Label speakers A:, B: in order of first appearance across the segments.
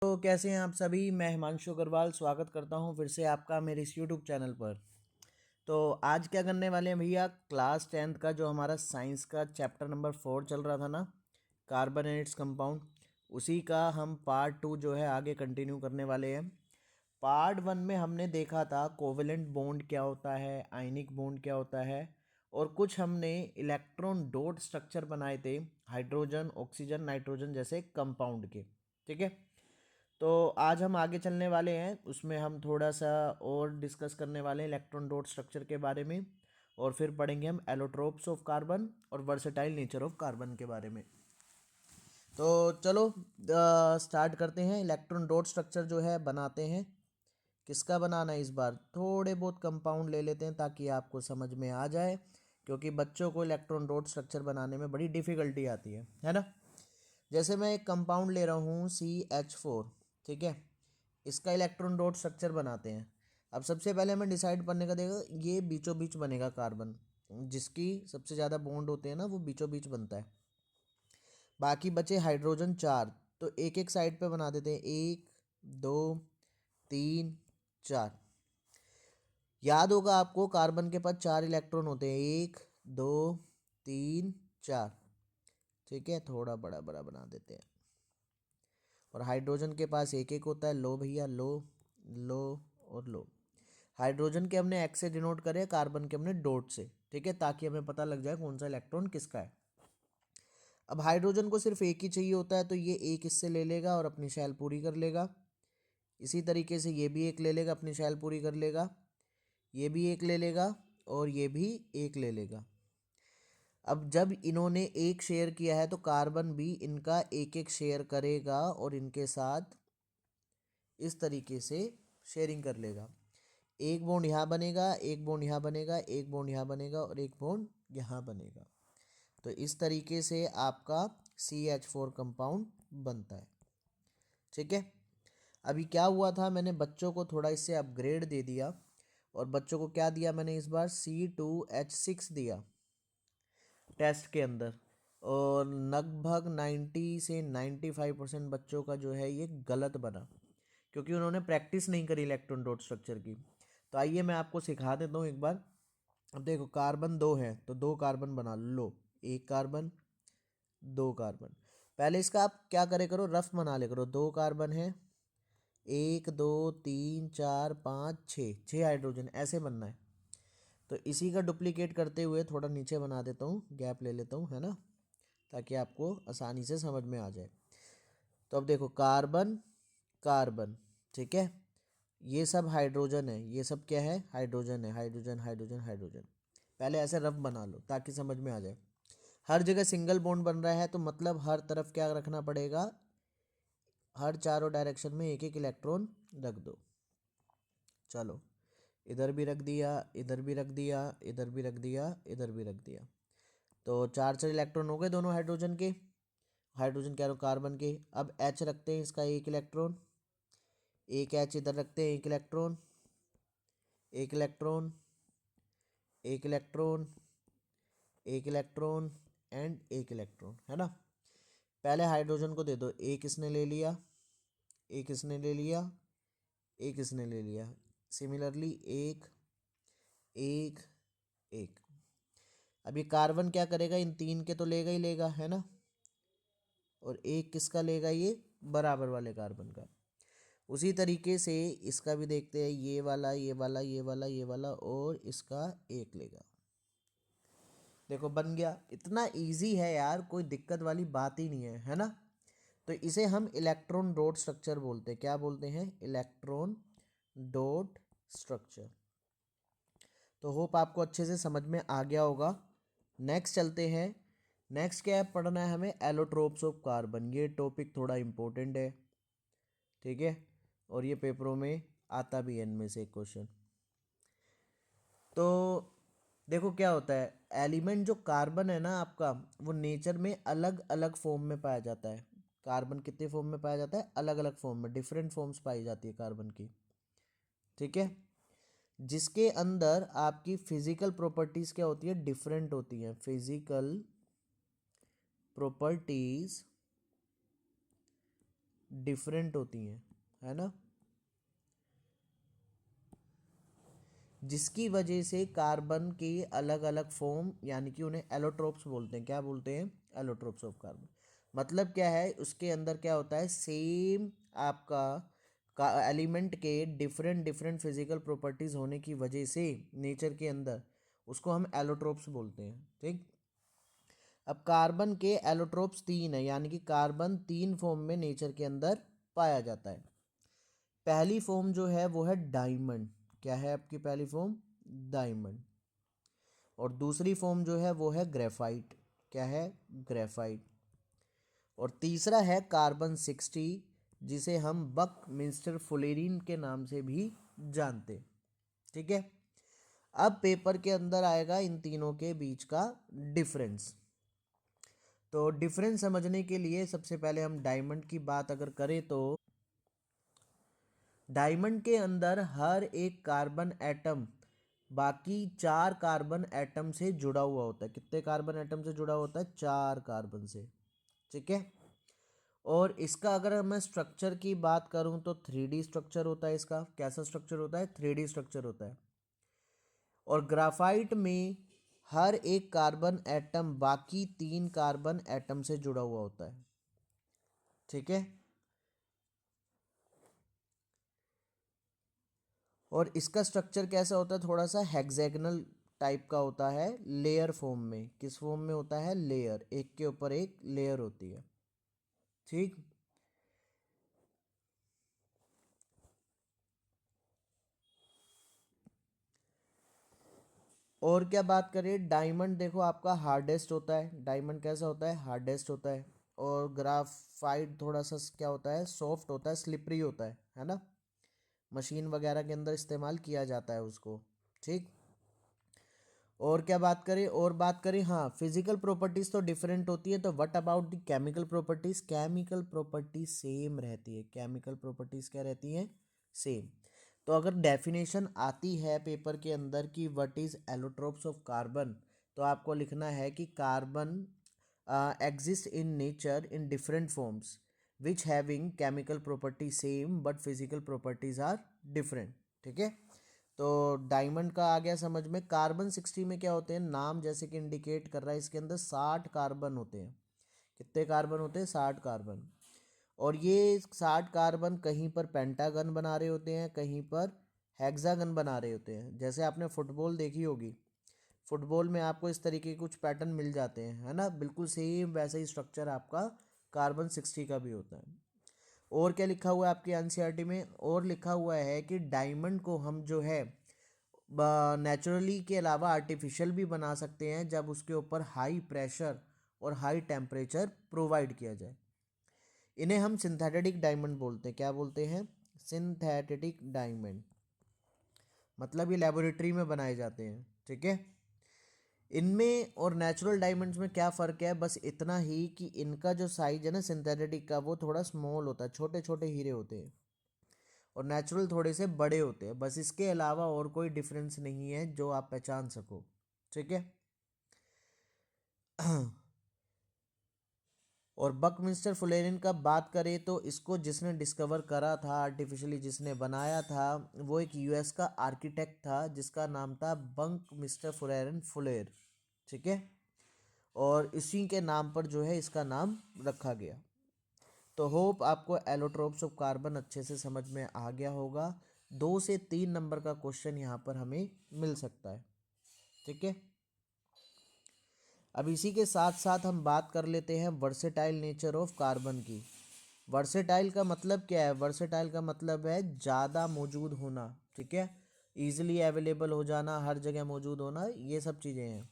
A: तो कैसे हैं आप सभी। मैं हिमांशु अग्रवाल स्वागत करता हूं फिर से आपका मेरे इस यूट्यूब चैनल पर। तो आज क्या करने वाले हैं भैया, क्लास 10th का जो हमारा साइंस का चैप्टर नंबर 4 चल रहा था ना, कार्बन एंड इट्स कंपाउंड, उसी का हम पार्ट 2 जो है आगे कंटिन्यू करने वाले हैं। पार्ट 1 में हमने देखा था कोवेलेंट बॉन्ड क्या होता है, आयनिक बॉन्ड क्या होता है, और कुछ हमने इलेक्ट्रॉन डॉट स्ट्रक्चर बनाए थे हाइड्रोजन, ऑक्सीजन, नाइट्रोजन जैसे कंपाउंड के। ठीक है, तो आज हम आगे चलने वाले हैं, उसमें हम थोड़ा सा और डिस्कस करने वाले हैं इलेक्ट्रॉन डॉट स्ट्रक्चर के बारे में, और फिर पढ़ेंगे हम एलोट्रोप्स ऑफ कार्बन और वर्सेटाइल नेचर ऑफ कार्बन के बारे में। तो चलो स्टार्ट करते हैं। इलेक्ट्रॉन डॉट स्ट्रक्चर जो है बनाते हैं, किसका बनाना है इस बार, थोड़े बहुत कंपाउंड ले लेते हैं ताकि आपको समझ में आ जाए, क्योंकि बच्चों को इलेक्ट्रॉन डॉट स्ट्रक्चर बनाने में बड़ी डिफ़िकल्टी आती है ना। जैसे मैं एक कंपाउंड ले रहा हूँ CH4, ठीक है, इसका इलेक्ट्रॉन डॉट स्ट्रक्चर बनाते हैं। अब सबसे पहले हमें डिसाइड करने का देगा, ये बीचों बीच बनेगा कार्बन, जिसकी सबसे ज़्यादा बॉन्ड होते हैं ना वो बीचों बीच बनता है। बाकी बचे हाइड्रोजन 4, तो एक एक साइड पे बना देते हैं, 1 2 3 4। याद होगा आपको, कार्बन के पास 4 इलेक्ट्रॉन होते हैं, 1 2 3 4। ठीक है, थोड़ा बड़ा बड़ा बना देते हैं। और हाइड्रोजन के पास एक एक होता है, लो भैया, लो लो और लो। हाइड्रोजन के हमने एक्स से डिनोट करे, कार्बन के हमने डॉट से, ठीक है, ताकि हमें पता लग जाए कौन सा इलेक्ट्रॉन किसका है। अब हाइड्रोजन को सिर्फ एक ही चाहिए होता है, तो ये एक इससे ले लेगा और अपनी शैल पूरी कर लेगा। इसी तरीके से ये भी एक ले लेगा, अपनी शैल पूरी कर लेगा। ये भी एक ले लेगा और ये भी एक ले लेगा। अब जब इन्होंने एक शेयर किया है तो कार्बन भी इनका एक एक शेयर करेगा और इनके साथ इस तरीके से शेयरिंग कर लेगा। एक बॉन्ड यहाँ बनेगा, एक बॉन्ड यहाँ बनेगा, एक बॉन्ड यहाँ बनेगा और एक बॉन्ड यहाँ बनेगा। तो इस तरीके से आपका CH4 कंपाउंड बनता है। ठीक है, अभी क्या हुआ था, मैंने बच्चों को थोड़ा इससे अपग्रेड दे दिया, और बच्चों को क्या दिया मैंने इस बार, C2H6 दिया टेस्ट के अंदर। और लगभग 90 से 95% बच्चों का जो है ये गलत बना, क्योंकि उन्होंने प्रैक्टिस नहीं करी इलेक्ट्रॉन डॉट स्ट्रक्चर की। तो आइए मैं आपको सिखा देता हूँ एक बार। अब देखो, कार्बन 2 है तो 2 कार्बन बना लो, 1 कार्बन 2 कार्बन। पहले इसका आप क्या करे करो, रफ बना ले करो। 2 कार्बन है, 1 2 3 4 5 6, 6 हाइड्रोजन, ऐसे बनना है। तो इसी का डुप्लीकेट करते हुए थोड़ा नीचे बना देता हूँ, गैप ले लेता हूँ, है ना, ताकि आपको आसानी से समझ में आ जाए। तो अब देखो, कार्बन कार्बन, ठीक है, ये सब हाइड्रोजन है, ये सब क्या है, हाइड्रोजन है, हाइड्रोजन हाइड्रोजन हाइड्रोजन। पहले ऐसे रफ बना लो ताकि समझ में आ जाए। हर जगह सिंगल बॉन्ड बन रहा है, तो मतलब हर तरफ क्या रखना पड़ेगा, हर चारों डायरेक्शन में एक एक इलेक्ट्रॉन रख दो। चलो, इधर भी रख दिया, इधर भी रख दिया, इधर भी रख दिया, इधर भी रख दिया। तो 4 4 इलेक्ट्रॉन हो गए दोनों हाइड्रोजन के, हाइड्रोजन कह रहा हूँ कार्बन के। अब H रखते हैं, इसका एक इलेक्ट्रॉन, एक H इधर रखते हैं, एक इलेक्ट्रॉन, एक इलेक्ट्रॉन, एक इलेक्ट्रॉन, एक इलेक्ट्रॉन एंड एक इलेक्ट्रॉन, है ना। पहले हाइड्रोजन को दे दो, एक इसने ले लिया, एक इसने ले लिया, एक इसने ले लिया, सिमिलरली एक एक एक। अब ये कार्बन क्या करेगा, इन 3 के तो लेगा ही लेगा, है ना, और एक किसका लेगा, ये बराबर वाले कार्बन का। उसी तरीके से इसका भी देखते हैं, ये वाला ये वाला ये वाला ये वाला, और इसका एक लेगा। देखो बन गया, इतना इजी है यार, कोई दिक्कत वाली बात ही नहीं है ना। तो इसे हम इलेक्ट्रॉन डॉट स्ट्रक्चर बोलते हैं। क्या बोलते हैं, इलेक्ट्रॉन डॉट स्ट्रक्चर। तो होप आपको अच्छे से समझ में आ गया होगा। नेक्स्ट चलते हैं। नेक्स्ट क्या है, पढ़ना है हमें एलोट्रोप्स ऑफ कार्बन। ये टॉपिक थोड़ा इम्पोर्टेंट है, ठीक है, और ये पेपरों में आता भी है, इनमें से एक क्वेश्चन। तो देखो क्या होता है, एलिमेंट जो कार्बन है ना आपका, वो नेचर में अलग अलग फॉर्म में पाया जाता है। कार्बन कितने फॉर्म में पाया जाता है, अलग अलग फॉर्म में, डिफरेंट फॉर्म्स पाई जाती है कार्बन की, ठीक है, जिसके अंदर आपकी फिजिकल प्रॉपर्टीज क्या होती है, डिफरेंट होती हैं। फिजिकल प्रॉपर्टीज डिफरेंट होती हैं, है ना, जिसकी वजह से कार्बन के अलग अलग फॉर्म, यानी कि उन्हें एलोट्रोप्स बोलते हैं। क्या बोलते हैं? Allotropes of carbon. मतलब क्या है, उसके अंदर क्या होता है, सेम आपका का एलिमेंट के डिफरेंट डिफरेंट फिजिकल प्रॉपर्टीज होने की वजह से नेचर के अंदर उसको हम एलोट्रोप्स बोलते हैं। ठीक। अब कार्बन के एलोट्रोप्स तीन है, यानी कि कार्बन तीन फॉर्म में नेचर के अंदर पाया जाता है। पहली फॉर्म जो है वो है डायमंड। क्या है आपकी पहली फॉर्म? डायमंड। और दूसरी फॉर्म जो है वो है ग्रेफाइट। क्या है? ग्रेफाइट। और तीसरा है कार्बन 60, जिसे हम बक मिंस्टर फुलेरिन के नाम से भी जानते। ठीक है। अब पेपर के अंदर आएगा इन तीनों के बीच का डिफरेंस। तो डिफरेंस समझने के लिए सबसे पहले हम डायमंड की बात अगर करें तो डायमंड के अंदर हर एक कार्बन एटम बाकी चार कार्बन एटम से जुड़ा हुआ होता है। कितने कार्बन एटम से जुड़ा होता है? चार कार्बन से। ठीक है। और इसका अगर मैं स्ट्रक्चर की बात करूं तो 3D स्ट्रक्चर होता है इसका। कैसा स्ट्रक्चर होता है? 3D स्ट्रक्चर होता है। और ग्राफाइट में हर एक कार्बन एटम बाकी तीन कार्बन एटम से जुड़ा हुआ होता है। ठीक है। और इसका स्ट्रक्चर कैसा होता है? थोड़ा सा हेक्सागोनल टाइप का होता है, लेयर फॉर्म में। किस फॉर्म में होता है? लेयर, एक के ऊपर एक लेयर होती है। ठीक। और क्या बात करें, डायमंड देखो आपका हार्डेस्ट होता है। डायमंड कैसा होता है? हार्डेस्ट होता है। और ग्राफाइट थोड़ा सा क्या होता है? सॉफ्ट होता है, स्लिपरी होता है ना। मशीन वगैरह के अंदर इस्तेमाल किया जाता है उसको। ठीक। और क्या बात करें, और बात करें, हाँ, फिजिकल प्रॉपर्टीज तो डिफरेंट होती है, तो what about the chemical properties? Chemical properties same रहती है। केमिकल प्रॉपर्टीज क्या रहती हैं? सेम। तो अगर डेफिनेशन आती है पेपर के अंदर कि what is allotropes of carbon, तो आपको लिखना है कि carbon exist in nature in different forms which having chemical property same but physical properties are different. ठीक है। तो डायमंड का आ गया समझ में। कार्बन 60 में क्या होते हैं? नाम जैसे कि इंडिकेट कर रहा है, इसके अंदर 60 कार्बन होते हैं। कितने कार्बन होते हैं? 60 कार्बन। और ये 60 कार्बन कहीं पर पेंटागन बना रहे होते हैं, कहीं पर हेक्सागन बना रहे होते हैं। जैसे आपने फुटबॉल देखी होगी, फुटबॉल में आपको इस तरीके के कुछ पैटर्न मिल जाते हैं, है ना। बिल्कुल सेम वैसा ही स्ट्रक्चर आपका कार्बन 60 का भी होता है। और क्या लिखा हुआ है आपकी एनसीईआरटी में? और लिखा हुआ है कि डायमंड को हम जो है नेचुरली के अलावा आर्टिफिशियल भी बना सकते हैं, जब उसके ऊपर हाई प्रेशर और हाई टेम्परेचर प्रोवाइड किया जाए। इन्हें हम सिंथेटिक डायमंड बोलते हैं। क्या बोलते हैं? Synthetic diamond. मतलब ये लेबोरेटरी में बनाए जाते हैं। ठीक है। इनमें और नेचुरल डायमंड्स में क्या फ़र्क है? बस इतना ही कि इनका जो साइज है ना सिंथेटिक का, वो थोड़ा स्मॉल होता है, छोटे छोटे हीरे होते हैं। और नेचुरल थोड़े से बड़े होते हैं। बस इसके अलावा और कोई डिफरेंस नहीं है जो आप पहचान सको। ठीक है। और बकमिंस्टर फुलेरिन का बात करें तो इसको जिसने डिस्कवर करा था, आर्टिफिशियली जिसने बनाया था, वो एक यूएस का आर्किटेक्ट था जिसका नाम था बंक मिस्टर फुलेरिन फुलेर। ठीक है। और इसी के नाम पर जो है इसका नाम रखा गया। तो होप आपको एलोट्रोप्स ऑफ कार्बन अच्छे से समझ में आ गया होगा। 2 से 3 नंबर का क्वेश्चन यहाँ पर हमें मिल सकता है। ठीक है। अब इसी के साथ साथ हम बात कर लेते हैं वर्सेटाइल नेचर ऑफ कार्बन की। वर्सेटाइल का मतलब क्या है? वर्सेटाइल का मतलब है ज़्यादा मौजूद होना। ठीक है। ईजिली अवेलेबल हो जाना, हर जगह मौजूद होना, ये सब चीज़ें हैं।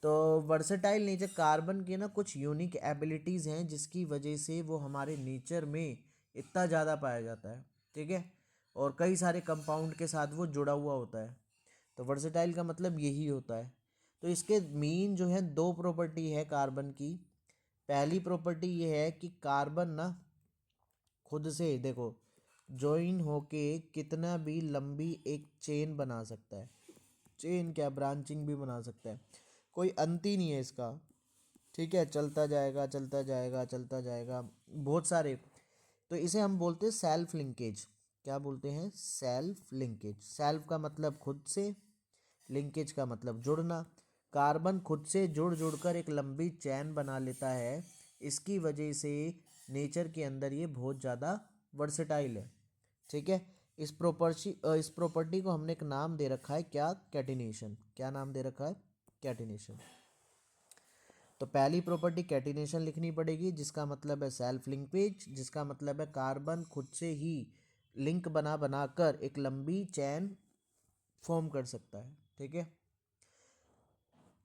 A: तो वर्सेटाइल नेचर कार्बन के ना कुछ यूनिक एबिलिटीज़ हैं जिसकी वजह से वो हमारे नेचर में इतना ज़्यादा पाया जाता है। ठीक है। और कई सारे कंपाउंड के साथ वो जुड़ा हुआ होता है। तो वर्सेटाइल का मतलब यही होता है। तो इसके मेन जो है 2 प्रॉपर्टी है कार्बन की। पहली प्रॉपर्टी ये है कि कार्बन ना खुद से देखो ज्वाइन होके कितना भी लंबी एक चेन बना सकता है। चेन क्या, ब्रांचिंग भी बना सकता है। कोई अंत ही नहीं है इसका। ठीक है। चलता जाएगा चलता जाएगा चलता जाएगा, बहुत सारे। तो इसे हम बोलते हैं सेल्फ लिंकेज। क्या बोलते हैं? Self linkage. सेल्फ का मतलब खुद से, लिंकेज का मतलब जुड़ना। कार्बन खुद से जुड़ जुड़कर एक लंबी चैन बना लेता है। इसकी वजह से नेचर के अंदर ये बहुत ज़्यादा वर्सेटाइल है। ठीक है। इस प्रॉपर्टी को हमने एक नाम दे रखा है, क्या? कैटिनेशन। क्या नाम दे रखा है? कैटिनेशन। तो पहली प्रॉपर्टी कैटिनेशन लिखनी पड़ेगी, जिसका मतलब है सेल्फ लिंकेज, जिसका मतलब है कार्बन खुद से ही लिंक बना बनाकर एक लंबी चैन फॉर्म कर सकता है। ठीक है।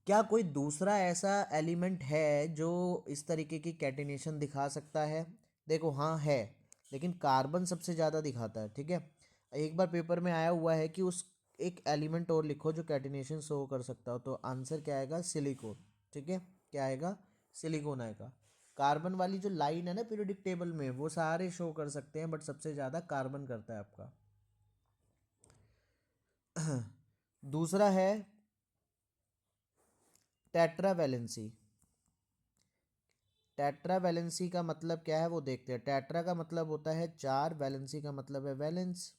A: क्या कोई दूसरा ऐसा एलिमेंट है जो इस तरीके की कैटिनेशन दिखा सकता है? देखो, हाँ है, लेकिन कार्बन सबसे ज़्यादा दिखाता है। ठीक है। एक बार पेपर में आया हुआ है कि उस एक एलिमेंट और लिखो जो कैटिनेशन शो कर सकता हो, तो आंसर क्या आएगा? सिलिकॉन। ठीक है। क्या आएगा? सिलिकॉन आएगा। कार्बन वाली जो लाइन है ना पीरियोडिक टेबल में, वो सारे शो कर सकते हैं, बट सबसे ज़्यादा कार्बन करता है आपका। दूसरा है टेट्रावैलेंसी। टेट्रा वैलेंसी का मतलब क्या है वो देखते हैं। टेट्रा का मतलब होता है चार, वैलेंसी का मतलब है वैलेंस,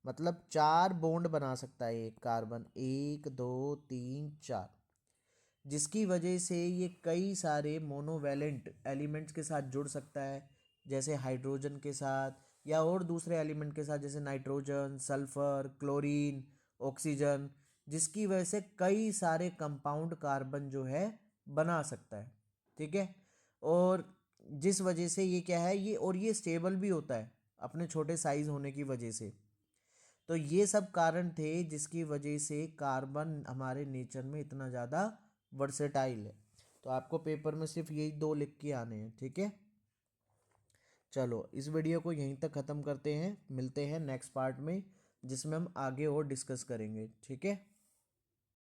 A: मतलब चार बॉन्ड बना सकता है एक कार्बन, 1 2 3 4, जिसकी वजह से ये कई सारे मोनोवैलेंट एलिमेंट्स के साथ जुड़ सकता है, जैसे हाइड्रोजन के साथ या और दूसरे एलिमेंट के साथ, जैसे नाइट्रोजन, सल्फर, क्लोरीन, ऑक्सीजन, जिसकी वजह से कई सारे कंपाउंड कार्बन जो है बना सकता है। ठीक है। और जिस वजह से ये क्या है, ये और ये स्टेबल भी होता है अपने छोटे साइज होने की वजह से। तो ये सब कारण थे जिसकी वजह से कार्बन हमारे नेचर में इतना ज़्यादा वर्सेटाइल है। तो आपको पेपर में सिर्फ यही दो लिख के आने हैं। ठीक है। चलो, इस वीडियो को यहीं तक ख़त्म करते हैं, मिलते हैं नेक्स्ट पार्ट में, जिसमें हम आगे और डिस्कस करेंगे। ठीक है।